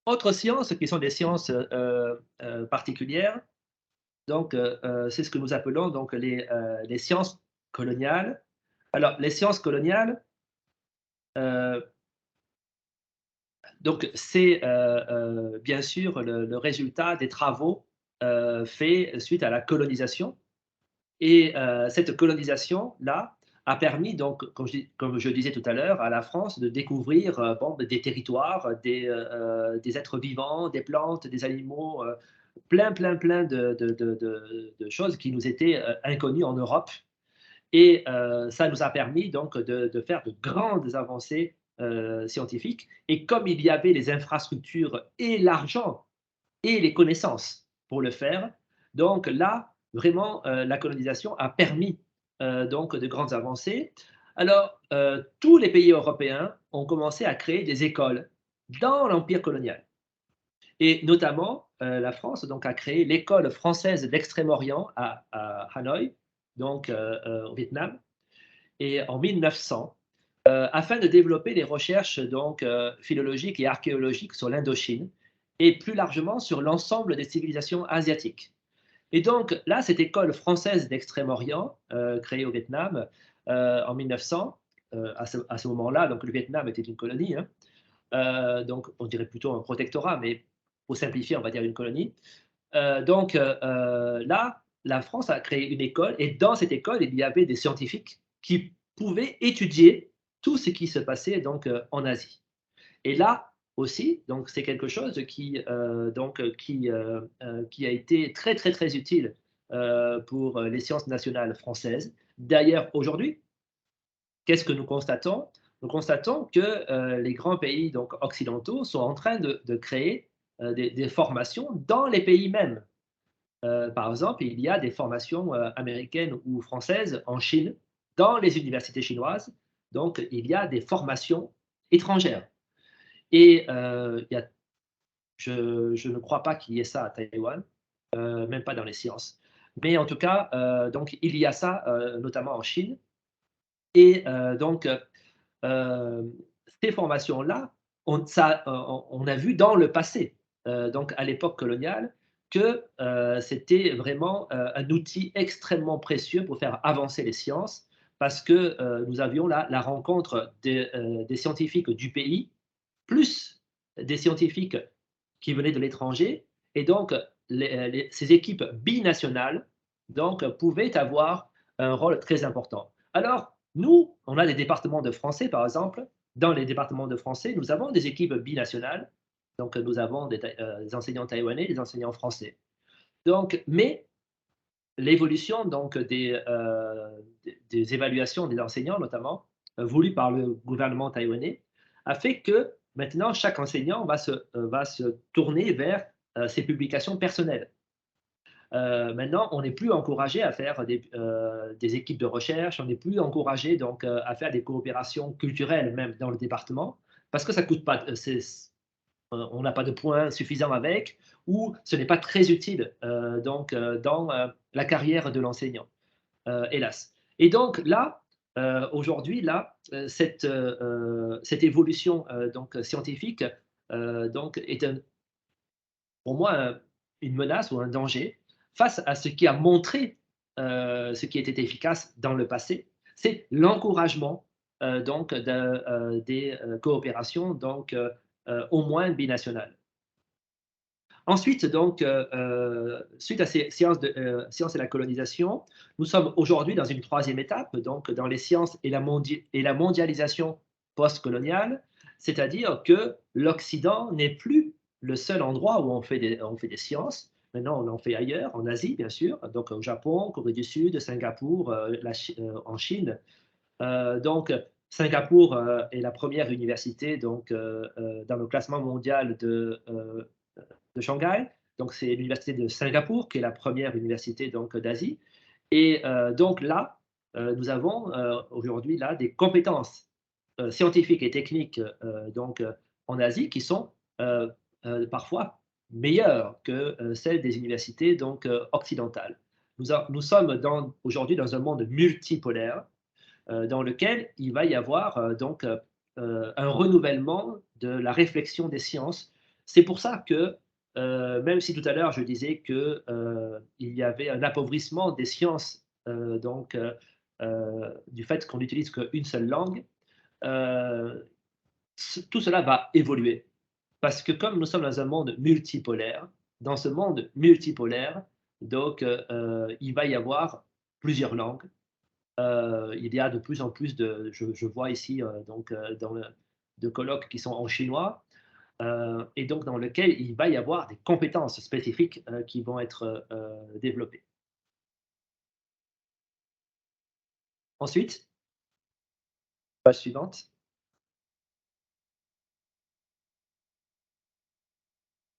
Autres sciences qui sont des sciences particulières, donc c'est ce que nous appelons donc les sciences coloniales. Alors, les sciences coloniales, euh, donc c'est bien sûr le résultat des travaux faits suite à la colonisation. Et cette colonisation-là a permis donc, comme je disais tout à l'heure, à la France de découvrir, bon, des territoires, des êtres vivants, des plantes, des animaux, plein, plein, plein de choses qui nous étaient, inconnues en Europe. Et ça nous a permis donc de faire de grandes avancées, scientifiques. Et comme il y avait les infrastructures et l'argent et les connaissances pour le faire. Donc là, vraiment, la colonisation a permis donc de grandes avancées. Alors, tous les pays européens ont commencé à créer des écoles dans l'empire colonial. Et notamment, la France donc, a créé l'école française d'Extrême-Orient à Hanoï, donc au Vietnam, et en 1900, afin de développer des recherches donc, philologiques et archéologiques sur l'Indochine et plus largement sur l'ensemble des civilisations asiatiques. Et donc là, cette école française d'Extrême-Orient, créée au Vietnam en 1900, à ce moment-là, donc le Vietnam était une colonie, hein, donc on dirait plutôt un protectorat, mais pour simplifier, on va dire une colonie. Donc là, la France a créé une école et dans cette école, il y avait des scientifiques qui pouvaient étudier tout ce qui se passait donc en Asie. Et là aussi, donc c'est quelque chose qui a été très très très utile pour les sciences nationales françaises. D'ailleurs, aujourd'hui, qu'est-ce que nous constatons? Nous constatons que les grands pays donc, occidentaux sont en train de créer des formations dans les pays mêmes. Par exemple, il y a des formations américaines ou françaises en Chine, dans les universités chinoises. Donc, il y a des formations étrangères. Et je ne crois pas qu'il y ait ça à Taïwan, même pas dans les sciences. Mais en tout cas, donc, il y a ça, notamment en Chine. Et donc, ces formations-là, on a vu dans le passé, donc à l'époque coloniale, que c'était vraiment un outil extrêmement précieux pour faire avancer les sciences, parce que nous avions là la rencontre des scientifiques du pays, plus des scientifiques qui venaient de l'étranger, et donc ces équipes binationales donc, pouvaient avoir un rôle très important. Alors, nous, on a des départements de français, par exemple. Dans les départements de français, nous avons des équipes binationales. Donc, nous avons des enseignants taïwanais, des enseignants français. Donc, mais l'évolution donc des évaluations des enseignants, notamment, voulues par le gouvernement taïwanais, a fait que maintenant, chaque enseignant va se tourner vers ses publications personnelles. Maintenant, on n'est plus encouragé à faire des équipes de recherche, on n'est plus encouragé donc à faire des coopérations culturelles même dans le département, parce que ça coûte pas, on n'a pas de points suffisants avec, ou ce n'est pas très utile donc dans la carrière de l'enseignant, hélas. Et donc là, aujourd'hui, là, cette évolution donc scientifique donc est pour moi une menace ou un danger face à ce qui a montré ce qui était efficace dans le passé, c'est l'encouragement donc des coopérations donc au moins binationales. Ensuite, donc, suite à ces sciences et la colonisation, nous sommes aujourd'hui dans une troisième étape, donc dans les sciences et la mondialisation postcoloniale, c'est-à-dire que l'Occident n'est plus le seul endroit où on fait des sciences. Maintenant, on en fait ailleurs, en Asie, bien sûr, donc au Japon, Corée du Sud, Singapour, en Chine. Donc, Singapour est la première université donc, dans le classement mondial de Shanghai. Donc, c'est l'université de Singapour qui est la première université donc d'Asie. Et donc là, nous avons aujourd'hui là des compétences scientifiques et techniques donc en Asie qui sont euh, parfois meilleures que celles des universités donc occidentales. Nous sommes aujourd'hui dans un monde multipolaire dans lequel il va y avoir donc un renouvellement de la réflexion des sciences C'est pour ça que, même si tout à l'heure je disais que, il y avait un appauvrissement des sciences, du fait qu'on n'utilise qu'une seule langue, heu, tout cela va évoluer. Parce que comme nous sommes dans un monde multipolaire, dans ce monde multipolaire, il va y avoir plusieurs langues. Il y a de plus en plus je vois ici, de colloques qui sont en chinois, et donc dans lequel il va y avoir des compétences spécifiques, qui vont être, développées. Ensuite, page suivante.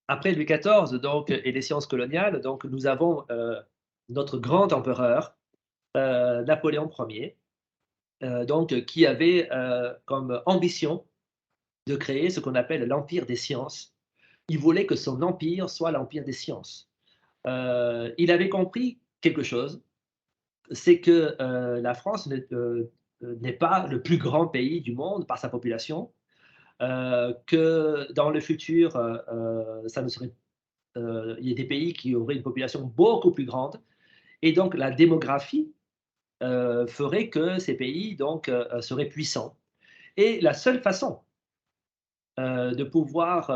Après Louis XIV et les sciences coloniales, donc nous avons, notre grand empereur, Napoléon Ier, qui avait, comme ambition de créer ce qu'on appelle l'empire des sciences. Il voulait que son empire soit l'empire des sciences. Il avait compris quelque chose, c'est que, la France n'est pas le plus grand pays du monde par sa population, que dans le futur, ça ne serait il y a des pays qui auraient une population beaucoup plus grande et donc la démographie, ferait que ces pays seraient puissants et la seule façon, de pouvoir,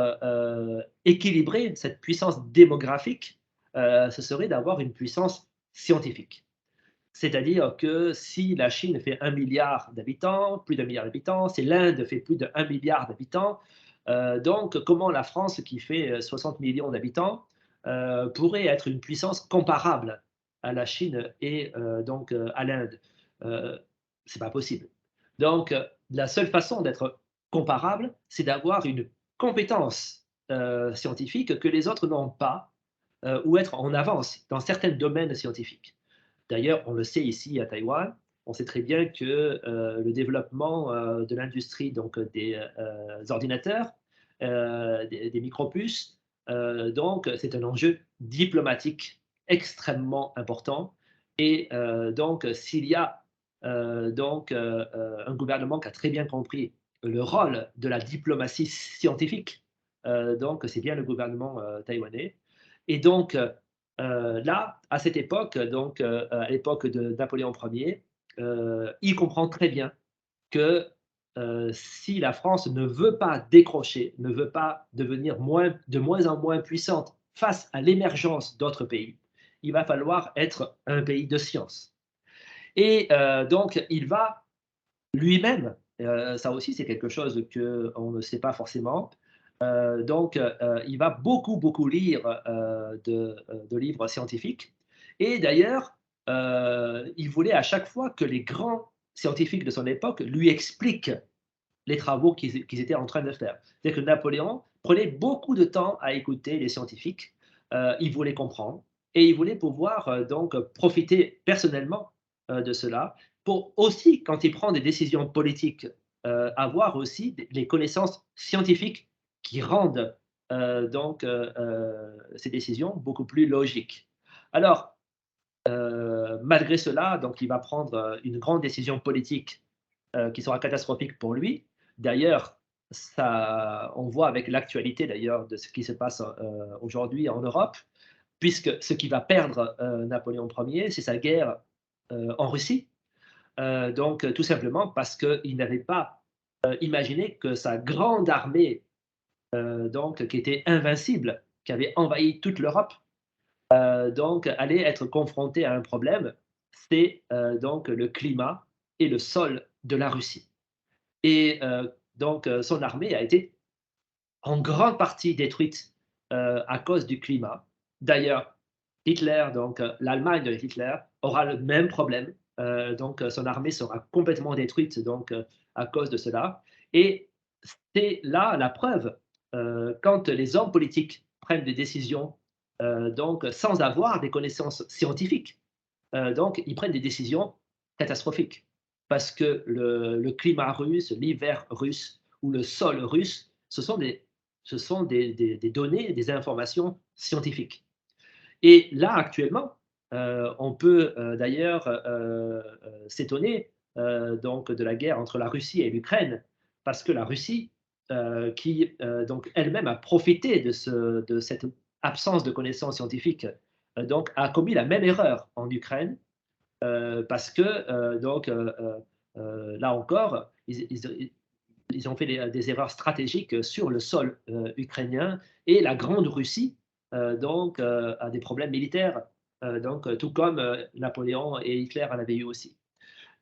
équilibrer cette puissance démographique, ce serait d'avoir une puissance scientifique. C'est-à-dire que si la Chine fait 1 milliard d'habitants, plus d'1 milliard d'habitants, si l'Inde fait plus d'1 milliard d'habitants, donc comment la France qui fait, 60 millions d'habitants, pourrait être une puissance comparable à la Chine et à l'Inde? Heu, c'est pas possible. La seule façon d'être comparable, c'est d'avoir une compétence, scientifique que les autres n'ont pas, ou être en avance dans certains domaines scientifiques. D'ailleurs, on le sait ici à Taïwan, on sait très bien que, le développement, de l'industrie des, ordinateurs, des micropuces, c'est un enjeu diplomatique extrêmement important et s'il y a, un gouvernement qui a très bien compris le rôle de la diplomatie scientifique, c'est bien le gouvernement, taïwanais et là, à cette époque, à l'époque de Napoléon Ier, il comprend très bien que, si la France ne veut pas décrocher, ne veut pas devenir de moins en moins puissante face à l'émergence d'autres pays, il va falloir être un pays de science et il va lui-même, ça aussi c'est quelque chose qu'on ne sait pas forcément, il va beaucoup, beaucoup lire, de livres scientifiques et d'ailleurs, il voulait à chaque fois que les grands scientifiques de son époque lui expliquent les travaux qu'ils étaient en train de faire. C'est-à-dire que Napoléon prenait beaucoup de temps à écouter les scientifiques, il voulait comprendre et il voulait pouvoir, profiter personnellement, de cela pour aussi, quand il prend des décisions politiques, avoir aussi les connaissances scientifiques qui rendent, ces décisions beaucoup plus logiques. Alors, malgré cela, il va prendre, une grande décision politique, qui sera catastrophique pour lui. D'ailleurs, ça on voit avec l'actualité d'ailleurs de ce qui se passe, aujourd'hui en Europe, puisque ce qui va perdre, Napoléon Ier, c'est sa guerre, en Russie. Tout simplement parce qu'il n'avait pas, imaginé que sa grande armée, qui était invincible, qui avait envahi toute l'Europe, allait être confrontée à un problème, c'est, le climat et le sol de la Russie et son armée a été en grande partie détruite, à cause du climat. D'ailleurs, Hitler, l'Allemagne de Hitler aura le même problème, son armée sera complètement détruite à cause de cela et c'est là la preuve, quand les hommes politiques prennent des décisions, sans avoir des connaissances scientifiques, ils prennent des décisions catastrophiques. Parce que le climat russe, l'hiver russe ou le sol russe, ce sont des données, des informations scientifiques. Et là, actuellement, on peut d'ailleurs s'étonner de la guerre entre la Russie et l'Ukraine, parce que la Russie qui donc elle-même a profité de cette absence de connaissances scientifiques, donc a commis la même erreur en Ukraine, parce que là encore, ils ont fait des erreurs stratégiques sur le sol ukrainien, et la Grande Russie a des problèmes militaires, tout comme Napoléon et Hitler en avaient eu aussi.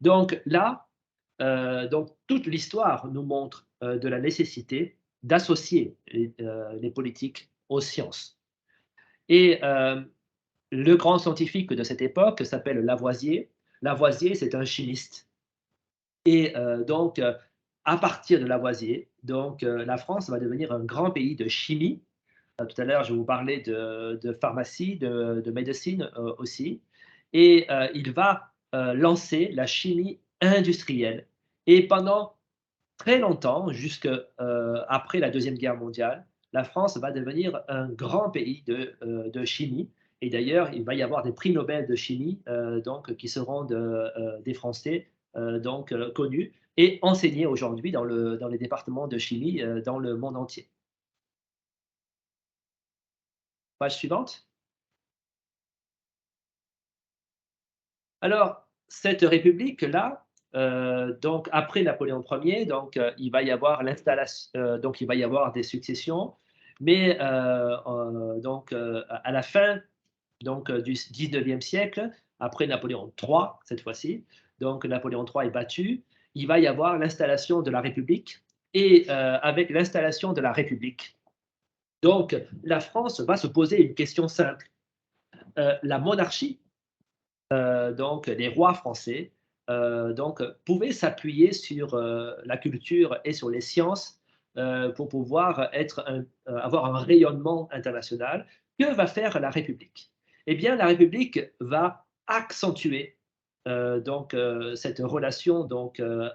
Donc là, toute l'histoire nous montre de la nécessité d'associer les politiques aux sciences. Et le grand scientifique de cette époque s'appelle Lavoisier. Lavoisier, c'est un chimiste. Et à partir de Lavoisier, la France va devenir un grand pays de chimie. Tout à l'heure, je vous parlais de pharmacie, de médecine aussi. Et il va lancer la chimie industrielle. Et pendant très longtemps, jusque après la Deuxième Guerre mondiale, la France va devenir un grand pays de chimie. Et d'ailleurs, il va y avoir des prix Nobel de chimie qui seront des Français connus et enseignés aujourd'hui dans les départements de chimie dans le monde entier. Page suivante. Alors, cette république-là, donc après Napoléon Ier, il va y avoir l'installation, donc il va y avoir des successions, mais à la fin du 19e siècle, après Napoléon III cette fois-ci, donc Napoléon III est battu, il va y avoir l'installation de la République, et avec l'installation de la République, donc la France va se poser une question simple. La monarchie, donc les rois français, pouvaient s'appuyer sur la culture et sur les sciences pour pouvoir avoir un rayonnement international. Que va faire la République? Eh bien, la République va accentuer cette relation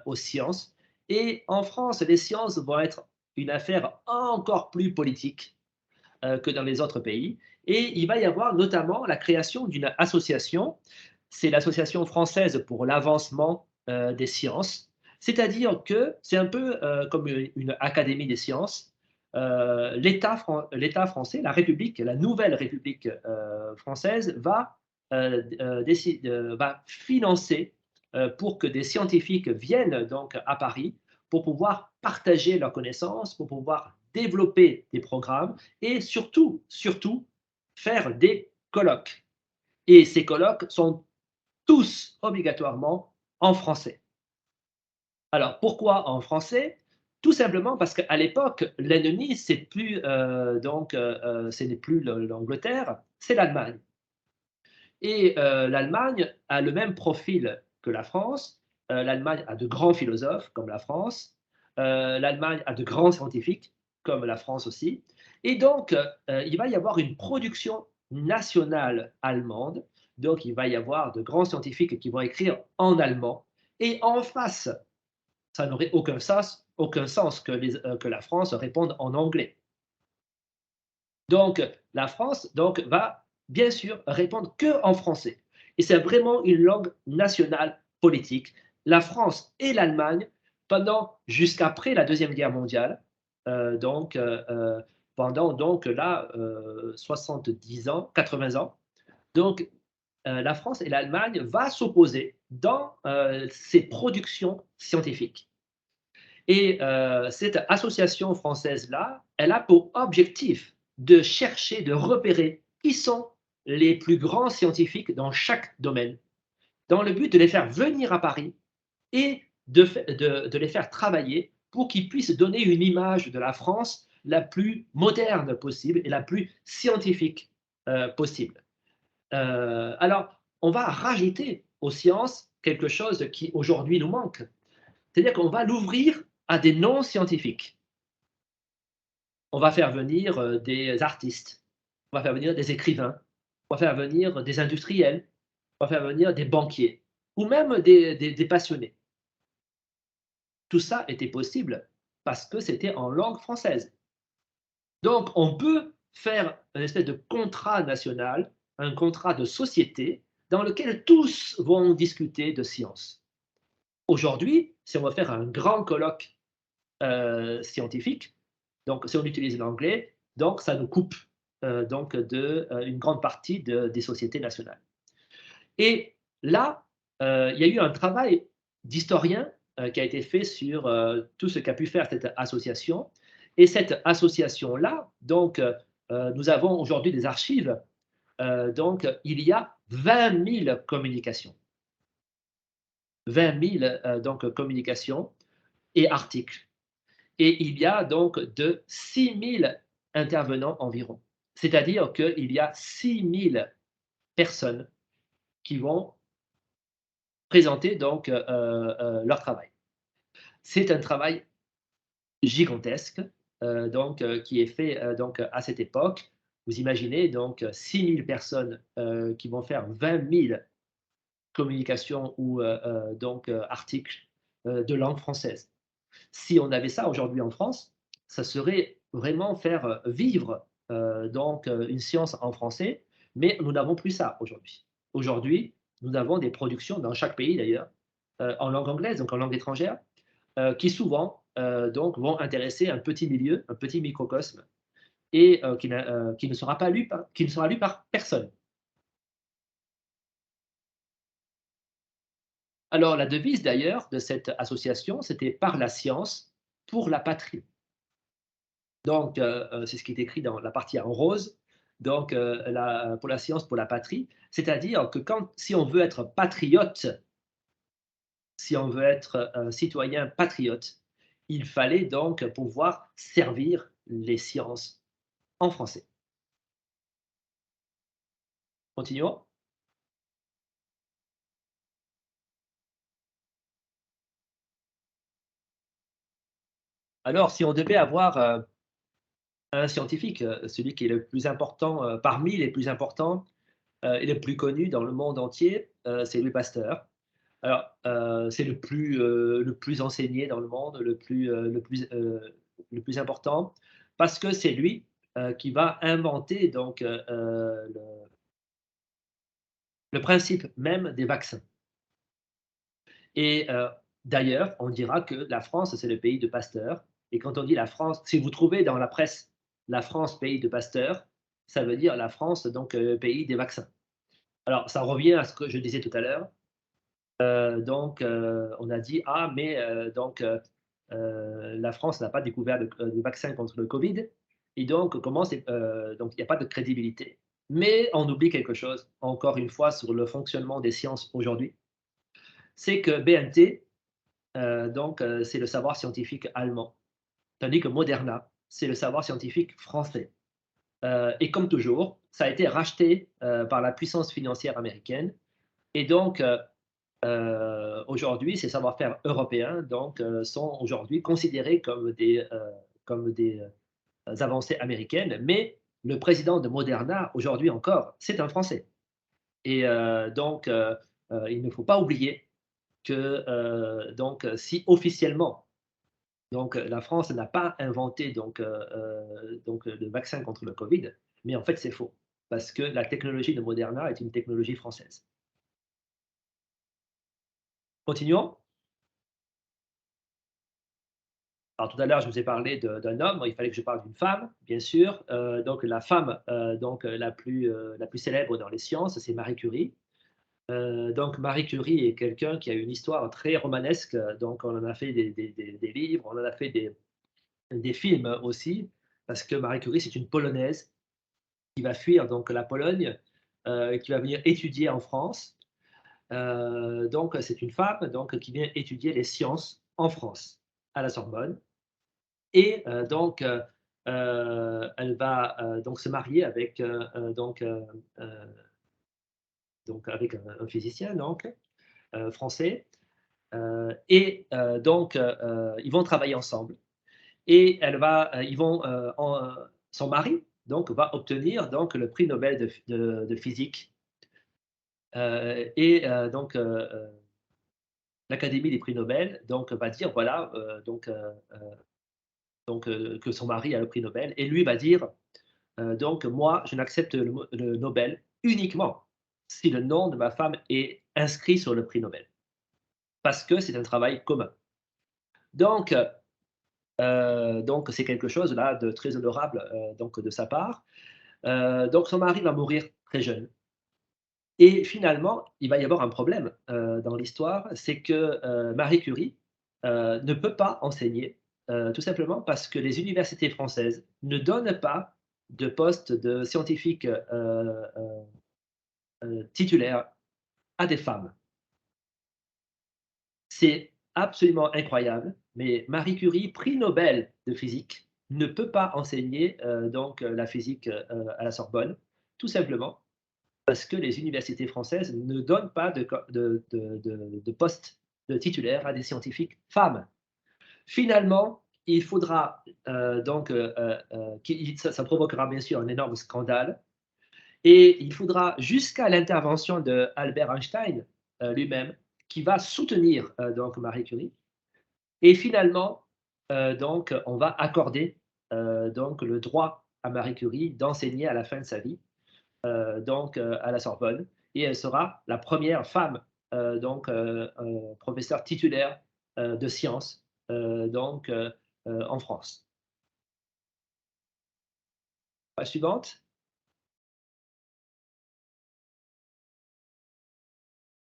aux sciences. Et en France, les sciences vont être une affaire encore plus politique que dans les autres pays. Et il va y avoir notamment la création d'une association, c'est l'Association française pour l'avancement des sciences, c'est-à-dire que c'est un peu comme une académie des sciences. L'État français, la République, la nouvelle République française va financer pour que des scientifiques viennent donc à Paris pour pouvoir partager leurs connaissances, pour pouvoir développer des programmes et surtout, faire des colloques. Et ces colloques sont tous obligatoirement en français. Alors, pourquoi en français? Tout simplement parce qu'à l'époque, l'ennemi, ce n'est plus l'Angleterre, c'est l'Allemagne. Et l'Allemagne a le même profil que la France. L'Allemagne a de grands philosophes comme la France. L'Allemagne a de grands scientifiques comme la France aussi. Et donc, il va y avoir une production nationale allemande. Donc, il va y avoir de grands scientifiques qui vont écrire en allemand. Et en face, ça n'aurait aucun sens que la France réponde en anglais. Donc, la France va bien sûr répondre que en français. Et c'est vraiment une langue nationale politique. La France et l'Allemagne, jusqu'après la Deuxième Guerre mondiale, pendant 70 ans, 80 ans, la France et l'Allemagne vont s'opposer dans ces productions scientifiques. Et cette association française-là, elle a pour objectif de chercher, de repérer qui sont les plus grands scientifiques dans chaque domaine, dans le but de les faire venir à Paris et de les faire travailler pour qu'ils puissent donner une image de la France la plus moderne possible et la plus scientifique possible. Alors, on va rajouter aux sciences quelque chose qui aujourd'hui nous manque. C'est-à-dire qu'on va l'ouvrir à des non-scientifiques. On va faire venir des artistes, on va faire venir des écrivains, on va faire venir des industriels, on va faire venir des banquiers, ou même des passionnés. Tout ça était possible parce que c'était en langue française. Donc, on peut faire une espèce de contrat national, un contrat de société, dans lequel tous vont discuter de science. Aujourd'hui, si on va faire un grand colloque scientifiques. Donc, si on utilise l'anglais, donc ça nous coupe donc une grande partie des sociétés nationales. Et là, il y a eu un travail d'historien qui a été fait sur tout ce qu'a pu faire cette association. Et cette association-là, donc, nous avons aujourd'hui des archives. Donc, il y a 20 000 communications. 20 000 donc, communications et articles. Et il y a donc de 6 000 intervenants environ. C'est-à-dire qu'il y a 6 000 personnes qui vont présenter donc leur travail. C'est un travail gigantesque donc, qui est fait donc, à cette époque. Vous imaginez donc 6 000 personnes qui vont faire 20 000 communications ou donc articles de langue française. Si on avait ça aujourd'hui en France, ça serait vraiment faire vivre donc une science en français, mais nous n'avons plus ça aujourd'hui. Aujourd'hui, nous avons des productions dans chaque pays d'ailleurs, en langue anglaise, donc en langue étrangère, qui souvent donc vont intéresser un petit milieu, un petit microcosme, et qui ne sera pas lu qui ne sera lu par personne. Alors la devise d'ailleurs de cette association, c'était par la science pour la patrie. Donc, c'est ce qui est écrit dans la partie en rose. Donc, pour la science, pour la patrie, c'est-à-dire que si on veut être patriote, si on veut être un citoyen patriote, il fallait donc pouvoir servir les sciences en français. Continuons. Alors, si on devait avoir un scientifique, celui qui est le plus important, parmi les plus importants et les plus connus dans le monde entier, c'est Louis Pasteur. Alors, c'est le plus enseigné dans le monde, le plus important, parce que c'est lui qui va inventer donc le principe même des vaccins. Et d'ailleurs, on dira que la France, c'est le pays de Pasteur. Et quand on dit la France, si vous trouvez dans la presse la France, pays de Pasteur, ça veut dire la France, donc pays des vaccins. Alors, ça revient à ce que je disais tout à l'heure. Donc, on a dit, ah, mais donc, la France n'a pas découvert de vaccin contre le Covid. Et donc, donc, il n'y a pas de crédibilité. Mais on oublie quelque chose, encore une fois, sur le fonctionnement des sciences aujourd'hui. C'est que BNT, donc, c'est le savoir scientifique allemand. Tandis que Moderna, c'est le savoir scientifique français. Et comme toujours, ça a été racheté par la puissance financière américaine. Et donc, aujourd'hui, ces savoir-faire européens donc, sont aujourd'hui considérés comme des avancées américaines, mais le président de Moderna, aujourd'hui encore, c'est un Français. Et donc, il ne faut pas oublier que donc, si officiellement donc, la France n'a pas inventé donc, le vaccin contre le Covid, mais en fait, c'est faux, parce que la technologie de Moderna est une technologie française. Continuons. Alors tout à l'heure, je vous ai parlé d'un homme, il fallait que je parle d'une femme, bien sûr. Donc la femme donc, la plus célèbre dans les sciences, c'est Marie Curie. Donc Marie Curie est quelqu'un qui a une histoire très romanesque, donc on en a fait des livres, on en a fait des films aussi, parce que Marie Curie, c'est une Polonaise qui va fuir donc, la Pologne, qui va venir étudier en France. Donc c'est une femme donc, qui vient étudier les sciences en France, à la Sorbonne. Et donc, elle va donc se marier avec, donc avec un physicien donc, français. Et donc, ils vont travailler ensemble. Et son mari donc, va obtenir donc, le prix Nobel de physique. Et donc, l'Académie des prix Nobel donc, va dire voilà, donc, que son mari a le prix Nobel. Et lui va dire donc, moi, je n'accepte le Nobel uniquement si le nom de ma femme est inscrit sur le prix Nobel, parce que c'est un travail commun. Donc, Donc c'est quelque chose là de très honorable, donc de sa part. Donc son mari va mourir très jeune et finalement, il va y avoir un problème, dans l'histoire, c'est que, Marie Curie, ne peut pas enseigner, tout simplement parce que les universités françaises ne donnent pas de poste de scientifique, titulaire à des femmes. C'est absolument incroyable, mais Marie Curie, prix Nobel de physique, ne peut pas enseigner, la physique, à la Sorbonne, tout simplement parce que les universités françaises ne donnent pas de poste de titulaire à des scientifiques femmes. Finalement, il faudra, ça provoquera bien sûr un énorme scandale et il faudra jusqu'à l'intervention d'Albert Einstein, lui-même, qui va soutenir, Marie Curie et finalement, on va accorder, le droit à Marie Curie d'enseigner à la fin de sa vie, à la Sorbonne et elle sera la première femme, professeure titulaire, de sciences, en France. Page suivante.